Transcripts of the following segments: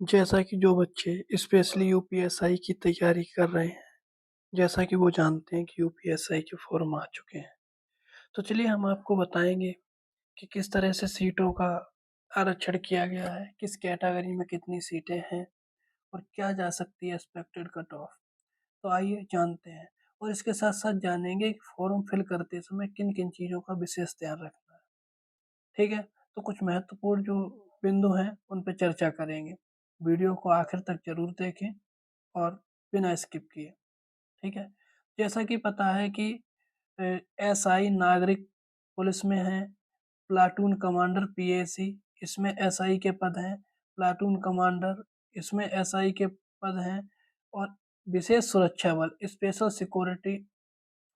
जैसा कि जो बच्चे स्पेशली यूपीएसआई की तैयारी कर रहे हैं, जैसा कि वो जानते हैं कि यूपीएसआई के फॉर्म आ चुके हैं, तो चलिए हम आपको बताएंगे कि किस तरह से सीटों का आरक्षण किया गया है, किस कैटेगरी में कितनी सीटें हैं और क्या जा सकती है एक्सपेक्टेड कट ऑफ। तो आइए जानते हैं और इसके साथ साथ जानेंगे कि फॉर्म फिल करते समय किन किन चीज़ों का विशेष ध्यान रखना है। ठीक है, तो कुछ महत्वपूर्ण जो बिंदु हैं उन पर चर्चा करेंगे। वीडियो को आखिर तक जरूर देखें और बिना स्किप किए। ठीक है, जैसा कि पता है कि एसआई नागरिक पुलिस में है, प्लाटून कमांडर पीएसी इसमें एसआई के पद हैं, प्लाटून कमांडर इसमें एसआई के पद हैं और विशेष सुरक्षा बल स्पेशल सिक्योरिटी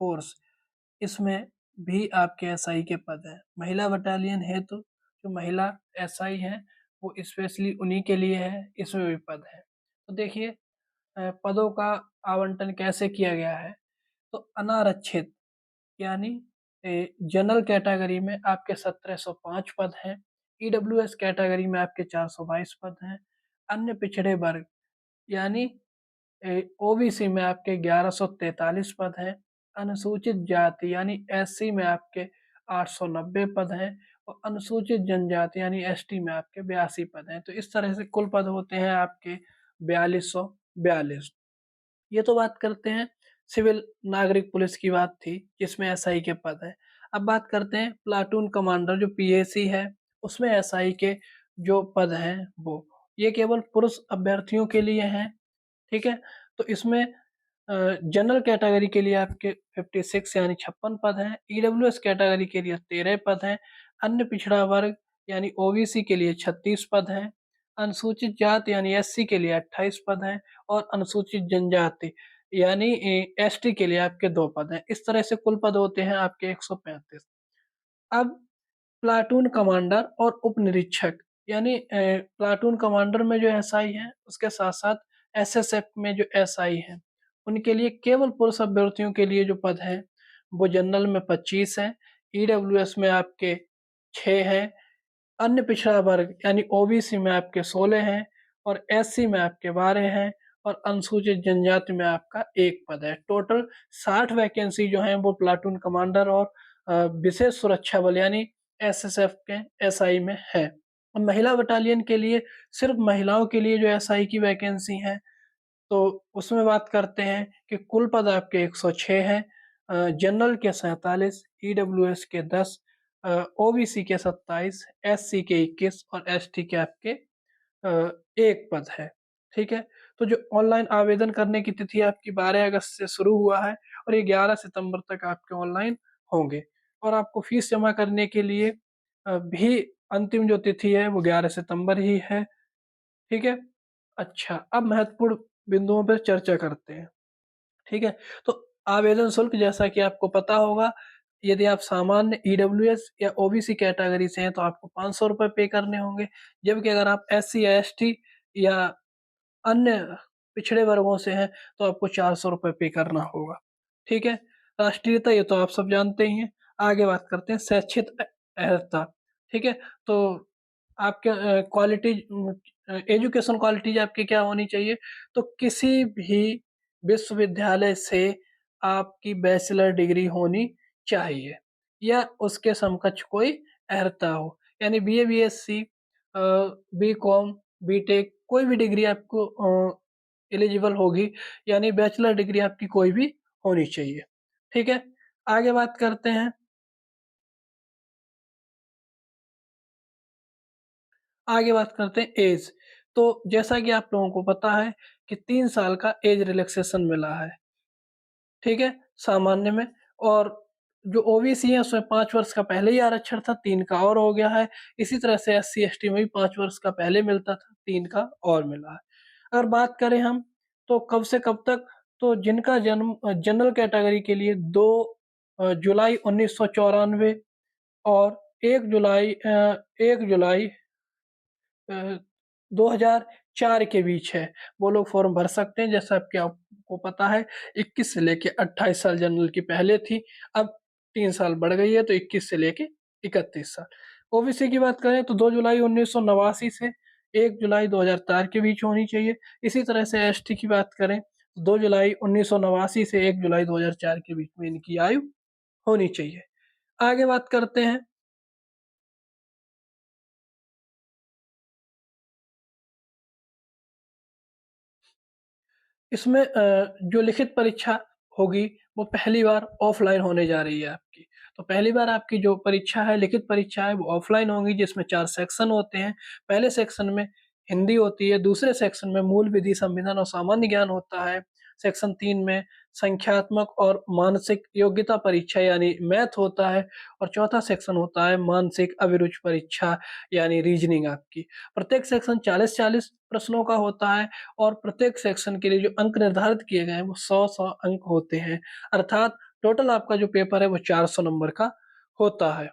फोर्स इसमें भी आपके एसआई के पद हैं। महिला बटालियन हेतु जो महिला एसआई हैं वो स्पेशली उन्हीं के लिए है, इसमें भी पद है। तो देखिए पदों का आवंटन कैसे किया गया है। तो अनारक्षित यानी जनरल कैटेगरी में आपके 1705 पद हैं, ईडब्ल्यूएस कैटेगरी में आपके 422 पद हैं, अन्य पिछड़े वर्ग यानी ओबीसी में आपके 1143 पद हैं, अनुसूचित जाति यानी एससी में आपके 890 पद हैं और अनुसूचित जनजाति यानी एसटी में आपके 82 पद हैं। तो इस तरह से कुल पद होते हैं आपके 4242। ये तो बात करते हैं सिविल नागरिक पुलिस की बात थी जिसमें एसआई के पद है। अब बात करते हैं प्लाटून कमांडर जो पीएसी है उसमें एसआई के जो पद हैं वो ये केवल पुरुष अभ्यर्थियों के लिए हैं। ठीक है, तो इसमें जनरल कैटेगरी के लिए आपके 56 यानी 56 पद हैं, ईडब्ल्यूएस कैटेगरी के लिए 13 पद हैं, अन्य पिछड़ा वर्ग यानी ओबीसी के लिए 36 पद हैं, अनुसूचित जाति यानी एससी के लिए 28 पद हैं और अनुसूचित जनजाति यानी एसटी के लिए आपके 2 पद हैं। इस तरह से कुल पद होते हैं आपके 135। अब प्लाटून कमांडर और उप निरीक्षक यानी प्लाटून कमांडर में जो एसआई है उसके साथ साथ एसएसएफ में जो एसआई है उनके लिए केवल पुरुष अभ्यर्थियों के लिए जो पद है वो जनरल में 25 है, ईडब्ल्यूएस में आपके 6 हैं, अन्य पिछड़ा वर्ग यानी ओबीसी में आपके 16 हैं और एससी में आपके 12 हैं और अनुसूचित जनजाति में आपका 1 पद है। टोटल 60 वैकेंसी जो है वो प्लाटून कमांडर और विशेष सुरक्षा बल यानी एसएसएफ के एसआई में है। और महिला बटालियन के लिए सिर्फ महिलाओं के लिए जो एसआई की वैकेंसी है तो उसमें बात करते हैं कि कुल पद आपके 106 हैं, जनरल के 47, ईडब्ल्यूएस के 10, ओबीसी के 27, एससी के 21 और एसटी के आपके 1 पद है। ठीक है, तो जो ऑनलाइन आवेदन करने की तिथि आपकी 12 अगस्त से शुरू हुआ है और ये 11 सितंबर तक आपके ऑनलाइन होंगे और आपको फीस जमा करने के लिए भी अंतिम जो तिथि है वो 11 सितंबर ही है। ठीक है, अच्छा अब महत्वपूर्ण बिंदुओं पर चर्चा करते हैं। ठीक है, तो आवेदन शुल्क जैसा कि आपको पता होगा, यदि आप सामान्य ईडब्ल्यूएस या ओबीसी कैटेगरी से हैं तो आपको 500 रुपये पे करने होंगे, जबकि अगर आप एससी या एसटी या अन्य पिछड़े वर्गों से हैं तो आपको 400 रुपये पे करना होगा। ठीक है, राष्ट्रीयता ये तो आप सब जानते ही हैं। आगे बात करते हैं शैक्षिक अर्हता। ठीक है, तो आपके क्वालिटी एजुकेशन क्वालिटीज आपकी क्या होनी चाहिए, तो किसी भी विश्वविद्यालय से आपकी बैचलर डिग्री होनी चाहिए या उसके समकक्ष कोई अर्हता हो, यानी बीए बीएससी बीकॉम बीटेक कोई भी डिग्री आपको एलिजिबल होगी, यानी बैचलर डिग्री आपकी कोई भी होनी चाहिए। ठीक है, आगे बात करते हैं। आगे बात करते हैं एज। तो जैसा कि आप लोगों को पता है कि 3 साल का एज रिलैक्सेशन मिला है। ठीक है, सामान्य में, और जो ओबीसी है उसमें 5 वर्ष का पहले ही आरक्षण था, 3 का और हो गया है। इसी तरह से एससी एसटी में भी 5 वर्ष का पहले मिलता था, 3 का और मिला है। अगर बात करें हम तो कब से कब तक, तो जिनका जन्म जनरल कैटेगरी के लिए 2 जुलाई 1994 और 1 जुलाई 2004 के बीच है वो लोग फॉर्म भर सकते हैं। जैसा कि आपको पता है 21 से लेके 28 साल जनरल की पहले थी, अब 3 साल बढ़ गई है तो 21 से लेके 31 साल। ओबीसी की बात करें तो 2 जुलाई 1989 से 1 जुलाई 2004 के बीच होनी चाहिए। इसी तरह से एसटी की बात करें, 2 जुलाई 1989 से 1 जुलाई 2004 के बीच में इनकी आयु होनी चाहिए। आगे बात करते हैं। इसमें जो लिखित परीक्षा होगी, वो पहली बार ऑफ़लाइन होने जा रही है आपकी। तो पहली बार आपकी जो परीक्षा है, लिखित परीक्षा है, वो ऑफ़लाइन होंगी, जिसमें 4 सेक्शन होते हैं। पहले सेक्शन में हिंदी होती है, दूसरे सेक्शन में मूल विधि, संविधान और सामान्य ज्ञान होता है। सेक्शन 3 में संख्यात्मक और मानसिक योग्यता परीक्षा यानी मैथ होता है, और चौथा सेक्शन होता है मानसिक अभिरुचि परीक्षा यानी रीज़निंग आपकी। प्रत्येक सेक्शन 40-40 प्रश्नों का होता है, और प्रत्येक सेक्शन के लिए जो अंक निर्धारित किए गए हैं वो 100-100 अंक होते हैं। अर्थात टोटल आपका जो पेपर है वो 400 नंबर का होता है।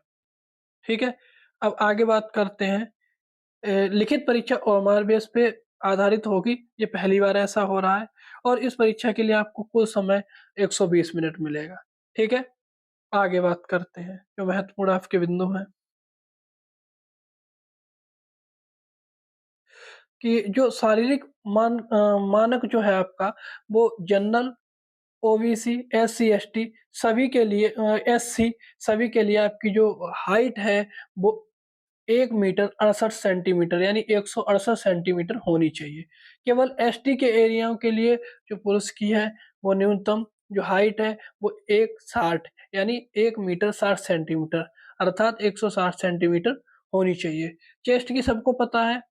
ठीक है? अब आगे बात करते हैं। लिखित परीक्षा ओएमआर बेस पे आधारित होगी, ये पहली बार ऐसा हो रहा है, और इस परीक्षा के लिए आपको कुल समय 120 मिनट मिलेगा। ठीक है? आगे बात करते हैं, जो महत्वपूर्ण आपके बिंदु हैं, कि जो शारीरिक मानक जो है आपका, वो जनरल, ओबीसी, एससी, एसटी सभी के लिए, एससी सभी के लिए आपकी जो हाइट है वो 1 मीटर 68 सेंटीमीटर यानी 168 सेंटीमीटर होनी चाहिए। केवल एसटी के एरियाओं के लिए जो पुरुष की है, वो न्यूनतम जो हाइट है वो 160 यानी 1 मीटर 60 सेंटीमीटर अर्थात 160 सेंटीमीटर होनी चाहिए। चेस्ट की सबको पता है,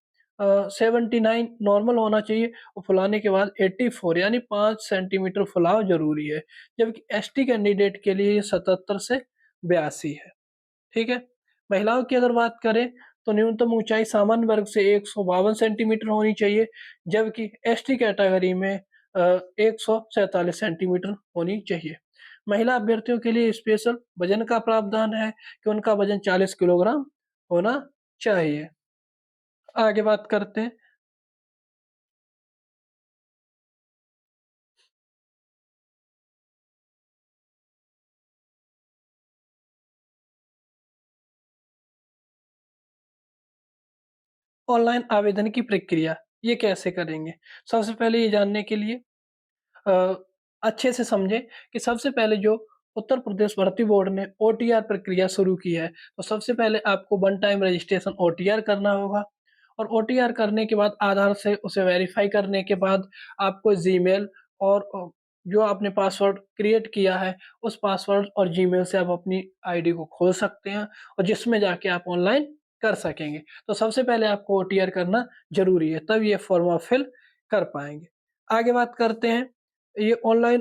79 नॉर्मल होना चाहिए, और फुलाने के बाद 84 यानी 5 सेंटीमीटर फुलाव ज़रूरी है। जबकि एसटी कैंडिडेट के लिए ये 77 से 82 है। ठीक है? महिलाओं की अगर बात करें, तो न्यूनतम ऊँचाई सामान्य वर्ग से 152 सेंटीमीटर होनी चाहिए, जबकि एसटी कैटेगरी में 147 सेंटीमीटर होनी चाहिए। महिला अभ्यर्थियों के लिए स्पेशल वज़न का प्रावधान है कि उनका वज़न 40 किलोग्राम होना चाहिए। आगे बात करते हैं। ऑनलाइन आवेदन की प्रक्रिया, ये कैसे करेंगे? सबसे पहले ये जानने के लिए अ, अच्छे से समझें कि सबसे पहले जो उत्तर प्रदेश भर्ती बोर्ड ने ओटीआर प्रक्रिया शुरू की है, तो सबसे पहले आपको वन टाइम रजिस्ट्रेशन ओटीआर करना होगा, और ओटीआर करने के बाद आधार से उसे वेरीफाई करने के बाद आपको जीमेल और जो आपने पासवर्ड क्रिएट किया है, उस पासवर्ड और जीमेल से आप अपनी आईडी को खोल सकते हैं, और जिसमें जाके आप ऑनलाइन कर सकेंगे। तो सबसे पहले आपको ओटीआर करना ज़रूरी है, तब ये फॉर्म आप फिल कर पाएँगे। आगे बात करते हैं, ये ऑनलाइन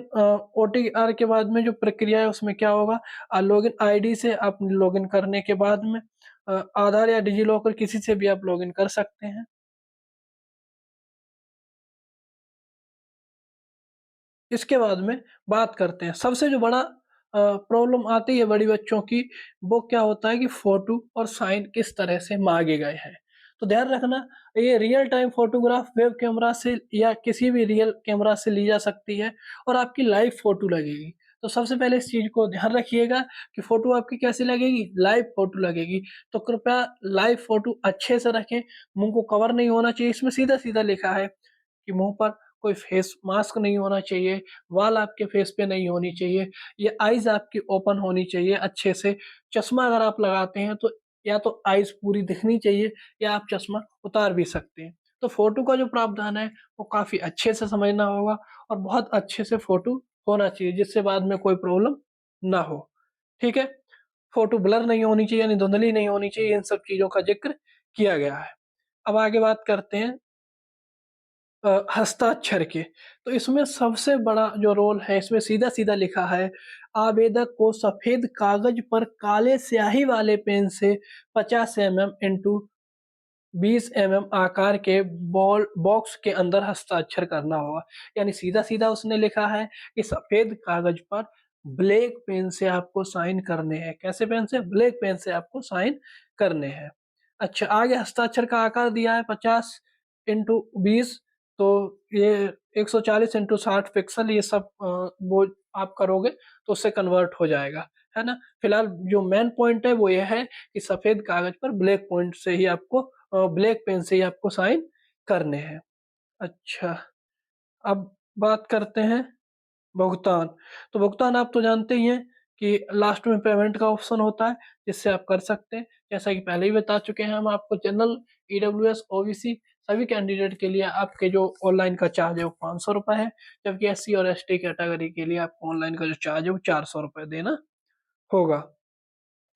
ओटीआर के बाद में जो प्रक्रिया है उसमें क्या होगा, लॉगिन आईडी से आप लॉगिन करने के बाद में आधार या डिजी लॉकर किसी से भी आप लॉगिन कर सकते हैं। इसके बाद में बात करते हैं, सबसे जो बड़ा प्रॉब्लम आती है बड़ी बच्चों की, वो क्या होता है कि फ़ोटो और साइन किस तरह से माँगे गए हैं। तो ध्यान रखना, ये real time photograph web camera से या किसी भी रियल कैमरा से ली जा सकती है, और आपकी लाइव फ़ोटो लगेगी। तो सबसे पहले इस चीज़ को ध्यान रखिएगा कि फ़ोटो आपकी कैसी लगेगी, लाइव फ़ोटो लगेगी। तो कृपया लाइव फ़ोटो अच्छे से रखें, मुँह को कवर नहीं होना चाहिए, इसमें सीधा-सीधा लिखा है कि मुँह पर कोई फेस मास्क नहीं होना चाहिए, बाल आपके फेस पे नहीं होनी चाहिए, ये आइज़ आपकी ओपन होनी चाहिए अच्छे से। चश्मा अगर आप लगाते हैं तो या तो आइज़ पूरी दिखनी चाहिए, या आप चश्मा उतार भी सकते हैं। तो फ़ोटो का जो प्रावधान है वो काफ़ी अच्छे से समझना होगा, और बहुत अच्छे से फ़ोटो होना चाहिए, जिससे बाद में कोई प्रॉब्लम ना हो। ठीक है? फ़ोटो ब्लर नहीं होनी चाहिए यानी धुंधली नहीं होनी चाहिए, इन सब चीज़ों का ज़िक्र किया गया है। अब आगे बात करते हैं हस्ताक्षर के। तो इसमें सबसे बड़ा जो रोल है, इसमें सीधा-सीधा लिखा है, आवेदक को सफ़ेद कागज़ पर काले स्याही वाले पेन से 50 एमएम इंटू 20 एमएम आकार के बॉल बॉक्स के अंदर हस्ताक्षर करना होगा। यानी सीधा-सीधा उसने लिखा है कि सफ़ेद कागज़ पर ब्लैक पेन से आपको साइन करने हैं। कैसे पेन से? ब्लैक पेन से आपको साइन करने हैं। अच्छा, आगे हस्ताक्षर का आकार दिया है 50 इंटू 20, तो ये 140 इंटू 60 पिक्सल, ये सब वो आप करोगे तो उससे कन्वर्ट हो जाएगा, है ना? फिलहाल जो मेन पॉइंट है वो ये है कि सफ़ेद कागज़ पर ब्लैक पॉइंट से ही आपको ब्लैक पेन से ही आपको साइन करने हैं। अच्छा, अब बात करते हैं भुगतान। तो भुगतान आप तो जानते ही हैं कि लास्ट में पेमेंट का ऑप्शन होता है, जिससे आप कर सकते हैं। जैसा कि पहले ही बता चुके हैं हम आपको, जनरल, ईडब्ल्यूएस, ओबीसी सभी कैंडिडेट के लिए आपके जो ऑनलाइन का चार्ज है वो 500 रुपये है, जबकि एससी और एसटी कैटेगरी के लिए आपको ऑनलाइन का जो चार्ज है वो 400 रुपये देना होगा।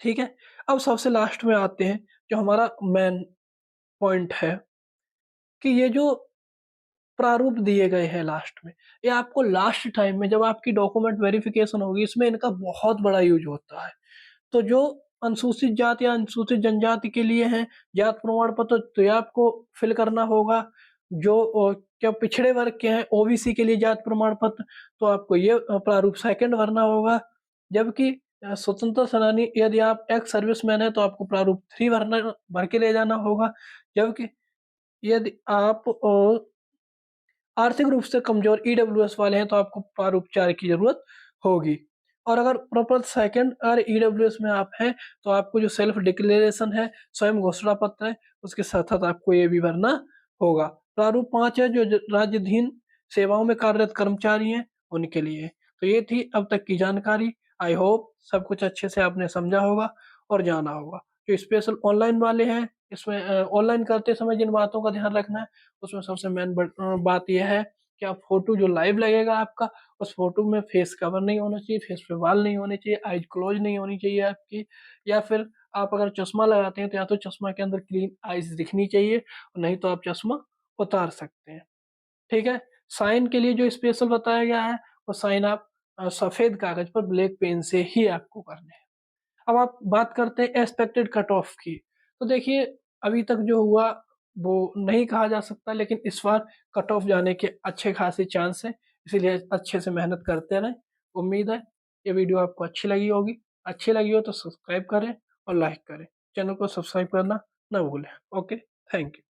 ठीक है, अब सबसे लास्ट में आते हैं जो हमारा मेन पॉइंट है कि ये जो प्रारूप दिए गए हैं लास्ट में, ये आपको लास्ट टाइम में जब आपकी डॉक्यूमेंट वेरिफिकेशन होगी, इसमें इनका बहुत बड़ा यूज होता है। तो जो अनुसूचित जाति या अनुसूचित जनजाति के लिए है जात प्रमाण पत्र, तो ये आपको फिल करना होगा। जो क्या पिछड़े वर्ग के हैं, ओबीसी के लिए जात प्रमाण पत्र, तो आपको ये प्रारूप सेकंड भरना होगा। जबकि स्वतंत्रता सेनानी, यदि आप एक्स सर्विसमैन है तो आपको प्रारूप 3 भर के ले जाना होगा। जबकि यदि आप आर्थिक रूप से कमजोर ईडब्ल्यूएस वाले हैं तो आपको प्रारूप 4 की जरूरत होगी। और अगर प्रॉपर सेकंड अगर ईडब्ल्यूएस में आप हैं तो आपको जो सेल्फ डिक्लेरेशन है, स्वयं घोषणा पत्र है, उसके साथ-साथ आपको ये भी भरना होगा। प्रारूप 5 है जो राज्याधीन सेवाओं में कार्यरत कर्मचारी हैं, उनके लिए। तो ये थी अब तक की जानकारी। आई होप सब कुछ अच्छे से आपने समझा होगा और जाना होगा। जो स्पेशल ऑनलाइन वाले हैं, इसमें ऑनलाइन करते समय जिन बातों का ध्यान रखना है, उसमें सबसे मेन बात यह है कि आप फोटो जो लाइव लगेगा आपका, उस फोटो में फेस कवर नहीं होना चाहिए, फेस पे बाल नहीं होने चाहिए, आईज क्लोज नहीं होनी चाहिए आपकी, या फिर आप अगर चश्मा लगाते हैं तो या तो चश्मा के अंदर क्लीन आईज दिखनी चाहिए, नहीं तो आप चश्मा उतार सकते हैं। ठीक है, साइन के लिए जो स्पेशल बताया गया है, वो साइन आप सफेद कागज पर ब्लैक पेन से ही आपको करने हैं। अब आप बात करते हैं एक्सपेक्टेड कट ऑफ की। तो देखिए, अभी तक जो हुआ वो नहीं कहा जा सकता, लेकिन इस बार कट ऑफ जाने के अच्छे खासे चांस हैं, इसीलिए अच्छे से मेहनत करते रहें। उम्मीद है ये वीडियो आपको अच्छी लगी होगी। अच्छी लगी हो तो सब्सक्राइब करें और लाइक करें। चैनल को सब्सक्राइब करना ना भूलें। Okay, thank you.